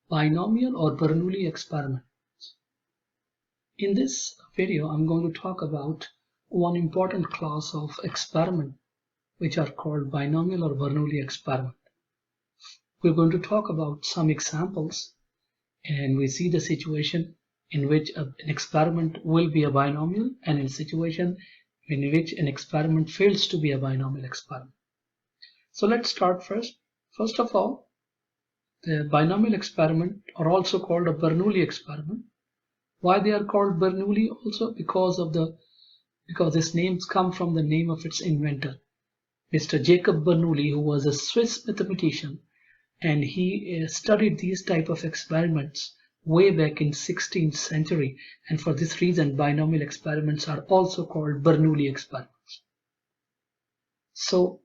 Binomial or Bernoulli experiment. In this video, I'm going to talk about one important class of experiment which are called binomial or Bernoulli experiment. We're going to talk about some examples and we see the situation in which an experiment will be a binomial and in a situation in which an experiment fails to be a binomial experiment. So let's start first. First of all, the binomial experiment are also called a Bernoulli experiment. Why they are called Bernoulli also? Because this names come from the name of its inventor, Mr. Jacob Bernoulli, who was a Swiss mathematician, and he studied these type of experiments way back in 16th century, and for this reason binomial experiments are also called Bernoulli experiments. So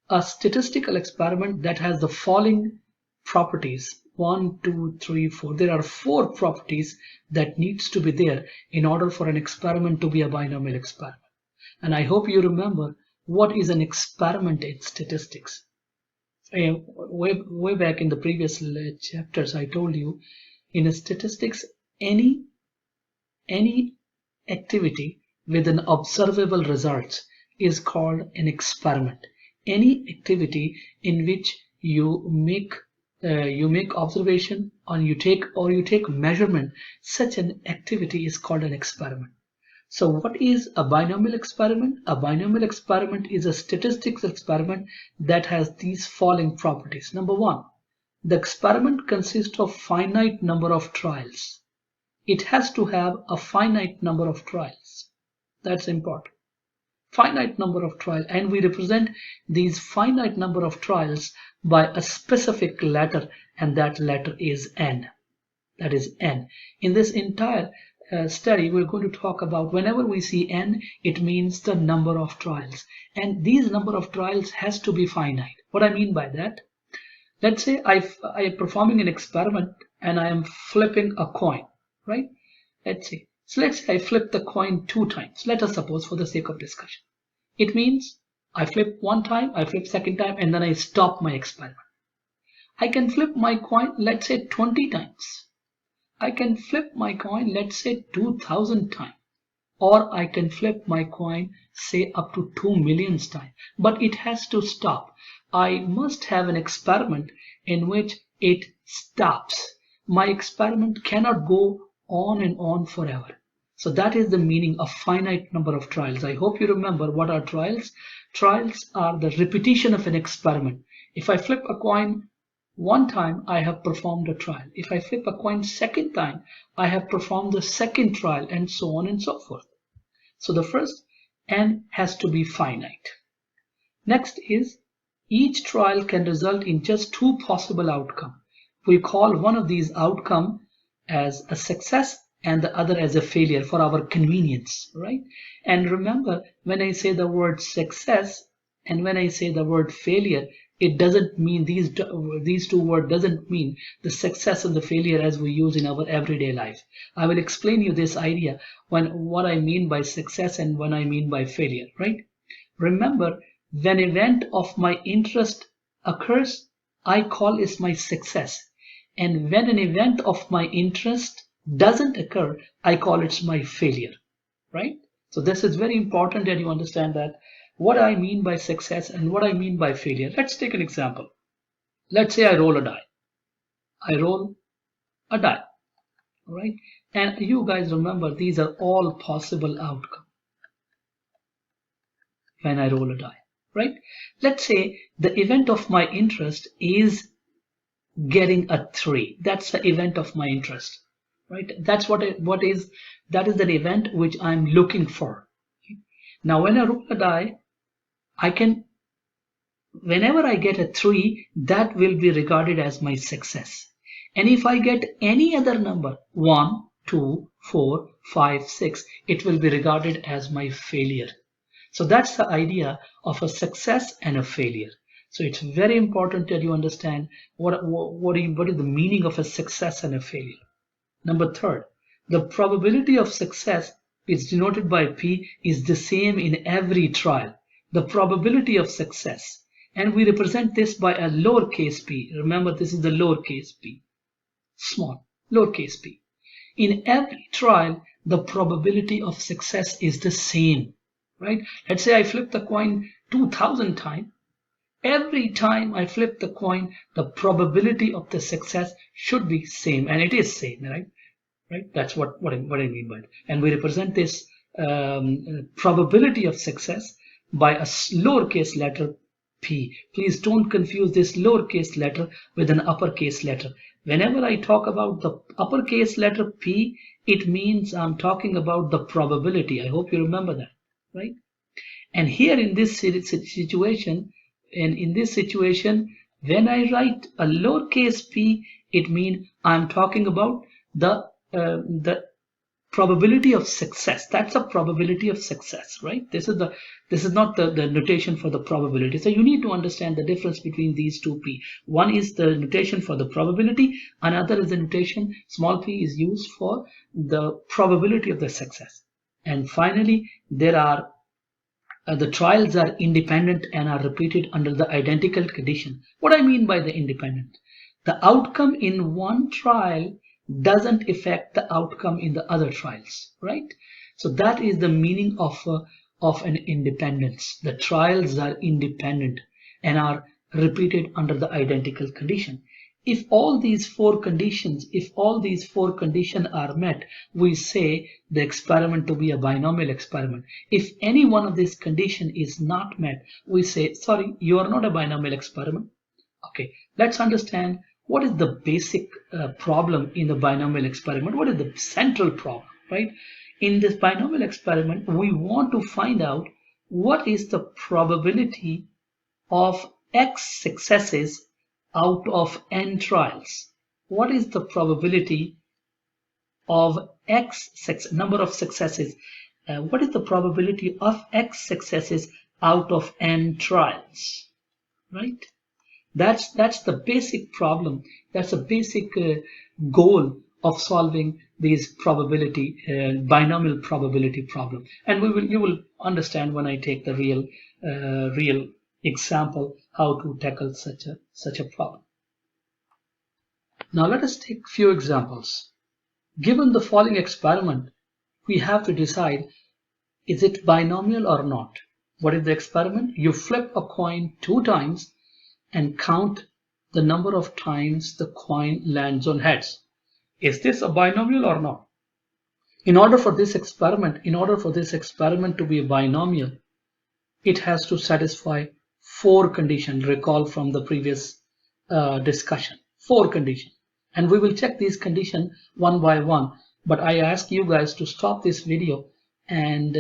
a statistical experiment that has the following properties: 1, 2, 3, 4. There are 4 properties that needs to be there in order for an experiment to be a binomial experiment. And I hope you remember what is an experiment in statistics. Way back in the previous chapters, I told you in statistics, any activity with an observable result is called an experiment. Any activity in which you make observation or you take measurement, such an activity is called an experiment. So what is a binomial experiment? A binomial experiment is a statistics experiment that has these following properties. Number 1, the experiment consists of finite number of trials. It has to have a finite number of trials. That's important. Finite number of trials, and we represent these finite number of trials by a specific letter, and that letter is n. That is n. In this entire study, we're going to talk about whenever we see n, it means the number of trials, and these number of trials has to be finite. What I mean by that, let's say I am performing an experiment and I am flipping a coin, right? Let's say I flip the coin 2 times. Let us suppose, for the sake of discussion, it means I flip 1 time, I flip 2nd time, and then I stop my experiment. I can flip my coin, let's say 20 times. I can flip my coin, let's say 2000 times, or I can flip my coin, say up to 2 million times, but it has to stop. I must have an experiment in which it stops. My experiment cannot go on and on forever. So that is the meaning of finite number of trials. I hope you remember what are trials. Trials are the repetition of an experiment. If I flip a coin 1 time, I have performed a trial. If I flip a coin 2nd time, I have performed the 2nd trial, and so on and so forth. So the first, n has to be finite. Next is, each trial can result in just 2 possible outcomes. We call one of these outcomes as a success and the other as a failure for our convenience, right? And remember, when I say the word success and when I say the word failure, it doesn't mean these 2 words doesn't mean the success and the failure as we use in our everyday life. I will explain you this idea what I mean by success and what I mean by failure, right? Remember, when an event of my interest occurs, I call it my success. And when an event of my interest doesn't occur, I call it my failure, right? So this is very important that you understand that what I mean by success and what I mean by failure. Let's take an example. Let's say I roll a die. I roll a die, all right? And you guys remember, these are all possible outcomes when I roll a die, right? Let's say the event of my interest is getting a 3. That's the event of my interest, right? That's that is the event which I'm looking for. Now when I roll a die, whenever I get a 3, that will be regarded as my success. And if I get any other number, 1, 2, 4, 5, 6, it will be regarded as my failure. So that's the idea of a success and a failure. So it's very important that you understand what is the meaning of a success and a failure. Number 3, the probability of success is denoted by P is the same in every trial. The probability of success, and we represent this by a lowercase p. Remember, this is the lowercase p. small, lowercase p. In every trial, the probability of success is the same, right? Let's say I flip the coin 2000 times. Every time I flip the coin, the probability of the success should be same, and it is same, right? Right? That's what I mean by it. And we represent this probability of success by a lowercase letter p. Please don't confuse this lowercase letter with an uppercase letter. Whenever I talk about the uppercase letter p, it means I'm talking about the probability. I hope you remember that, right? And here in this situation, when I write a lowercase p, it means I'm talking about the probability of success. That's a probability of success, right? This is not the notation for the probability. So you need to understand the difference between these two p. One is the notation for the probability, another is the notation, small p is used for the probability of the success. And finally, the trials are independent and are repeated under the identical condition. What I mean by the independent? The outcome in one trial doesn't affect the outcome in the other trials, right? So that is the meaning of an independence. The trials are independent and are repeated under the identical condition. If all these four conditions are met, we say the experiment to be a binomial experiment. If any one of these conditions is not met, we say, sorry, you are not a binomial experiment. Okay, let's understand what is the basic problem in the binomial experiment. What is the central problem, right? In this binomial experiment, we want to find out what is the probability of x successes out of n trials. What is the probability of number of successes? What is the probability of x successes out of n trials, right? That's the basic problem. That's a basic goal of solving these binomial probability problem. And you will understand when I take the real example how to tackle such a problem. Now let us take few examples. Given the following experiment, we have to decide, is it binomial or not? What is the experiment? You flip a coin 2 times and count the number of times the coin lands on heads. Is this a binomial or not? In order for this experiment to be a binomial, it has to satisfy 4 conditions. Recall from the previous discussion, 4 conditions. And we will check these conditions one by one. But I ask you guys to stop this video and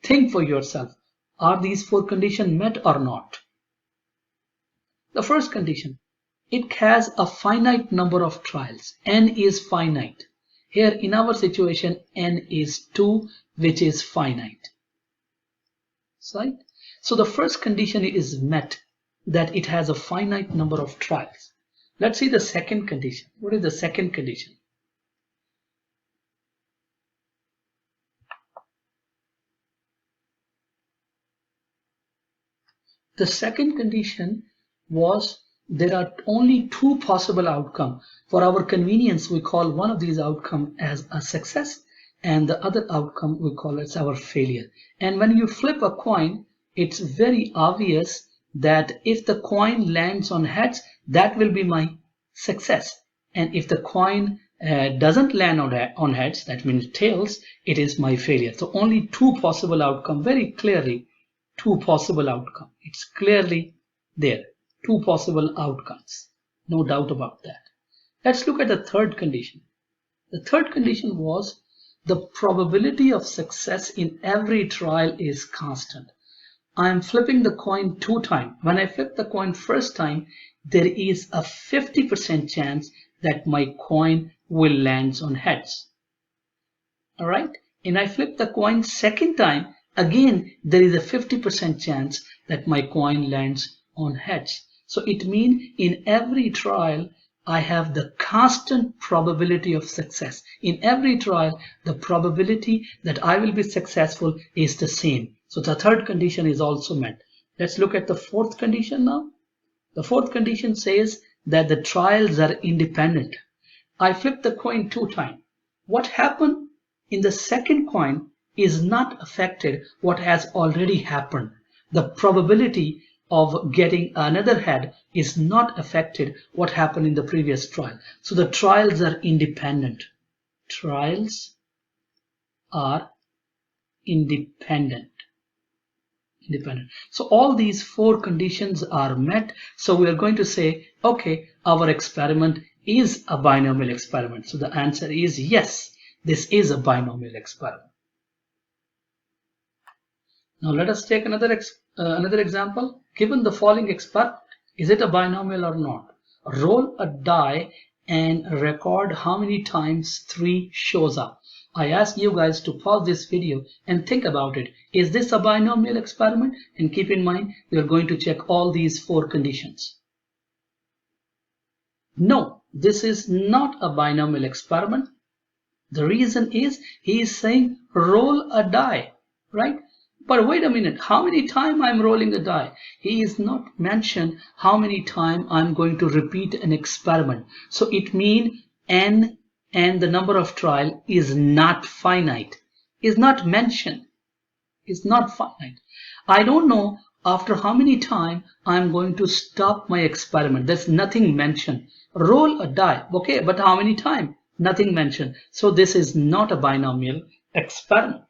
think for yourself. Are these 4 conditions met or not? The first condition, it has a finite number of trials. N is finite. Here in our situation, N is 2, which is finite. Right? So the first condition is met, that it has a finite number of trials. Let's see the second condition. What is the second condition? The second condition was there are only 2 possible outcomes. For our convenience, we call one of these outcomes as a success and the other outcome we call it our failure. And when you flip a coin, it's very obvious that if the coin lands on heads, that will be my success. And if the coin doesn't land on heads, that means tails, it is my failure. So only 2 possible outcomes, very clearly 2 possible outcomes. It's clearly there. 2 possible outcomes. No doubt about that. Let's look at the third condition. The third condition was the probability of success in every trial is constant. I am flipping the coin 2 times. When I flip the coin first time, there is a 50% chance that my coin will land on heads. Alright? And I flip the coin second time, again there is a 50% chance that my coin lands on heads. So it means in every trial, I have the constant probability of success. In every trial, the probability that I will be successful is the same. So the third condition is also met. Let's look at the fourth condition now. The fourth condition says that the trials are independent I flipped the coin 2 times. What happened in the second coin is not affected what has already happened. The probability of getting another head is not affected what happened in the previous trial. So the trials are independent. Trials are independent. So all these 4 conditions are met. So we are going to say, okay, our experiment is a binomial experiment. So the answer is yes, this is a binomial experiment. Now let us take another example. Given the following experiment, is it a binomial or not? Roll a die and record how many times 3 shows up. I ask you guys to pause this video and think about it. Is this a binomial experiment? And keep in mind, we are going to check all these 4 conditions. No, this is not a binomial experiment. The reason is he is saying roll a die, right? But wait a minute, how many times I'm rolling a die? He is not mentioned how many times I'm going to repeat an experiment. So it means n and the number of trial is not finite, is not mentioned, is not finite. I don't know after how many times I'm going to stop my experiment. There's nothing mentioned. Roll a die, okay, but how many times? Nothing mentioned. So this is not a binomial experiment.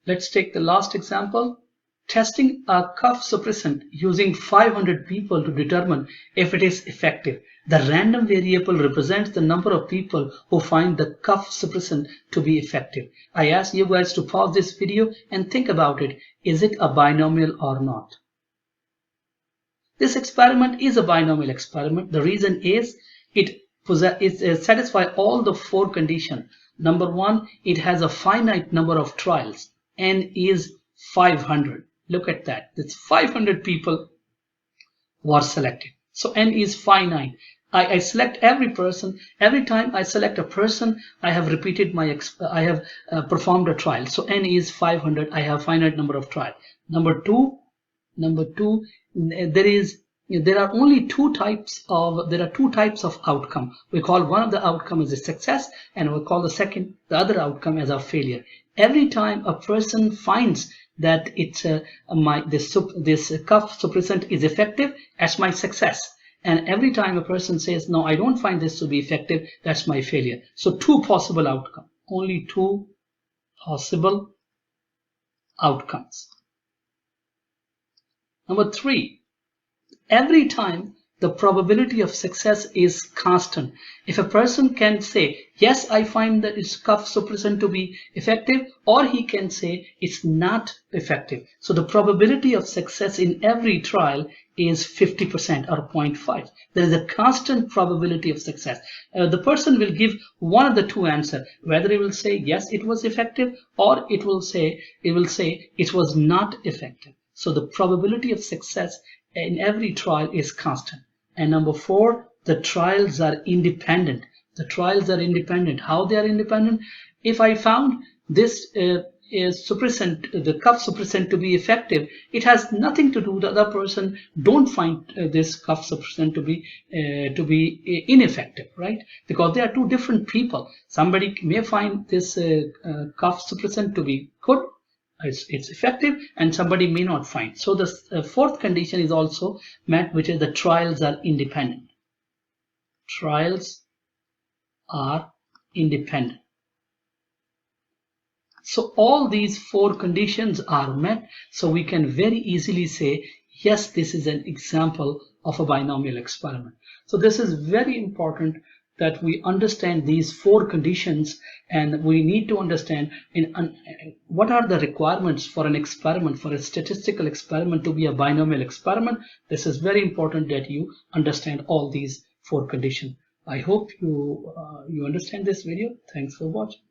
Let's take the last example. Testing a cough suppressant using 500 people to determine if it is effective. The random variable represents the number of people who find the cough suppressant to be effective. I ask you guys to pause this video and think about it. Is it a binomial or not? This experiment is a binomial experiment. The reason is it satisfies all the 4 conditions. Number 1, it has a finite number of trials. N is 500. Look at that. It's 500 people were selected. So N is finite. I select every person. Every time I select a person, I have repeated I have performed a trial. So N is 500. I have finite number of trials. Number two, there are only two types of outcome. We call one of the outcome as a success, and we call the other outcome as a failure. Every time a person finds that it's this cough suppressant is effective, that's my success. And every time a person says, no, I don't find this to be effective, that's my failure. So 2 possible outcomes, only 2 possible outcomes. Number 3, every time the probability of success is constant. If a person can say, yes, I find that it's cough suppressant to be effective, or he can say it's not effective. So the probability of success in every trial is 50% or 0.5. There is a constant probability of success. The person will give one of the 2 answers, whether he will say, yes, it was effective, or it will say it was not effective. So the probability of success in every trial is constant. And number 4, the trials are independent. The trials are independent. How they are independent? If I found this suppressant, the cough suppressant, to be effective, it has nothing to do with the other person don't find this cough suppressant to be ineffective, right? Because they are 2 different people. Somebody may find this cough suppressant to be good, it's effective, and somebody may not find. So the 4th condition is also met, which is the trials are independent. Trials are independent. So all these 4 conditions are met. So we can very easily say, yes, this is an example of a binomial experiment. So this is very important that we understand these 4 conditions, and we need to understand what are the requirements for an experiment, for a statistical experiment to be a binomial experiment. This is very important that you understand all these 4 conditions. I hope you understand this video. Thanks for watching.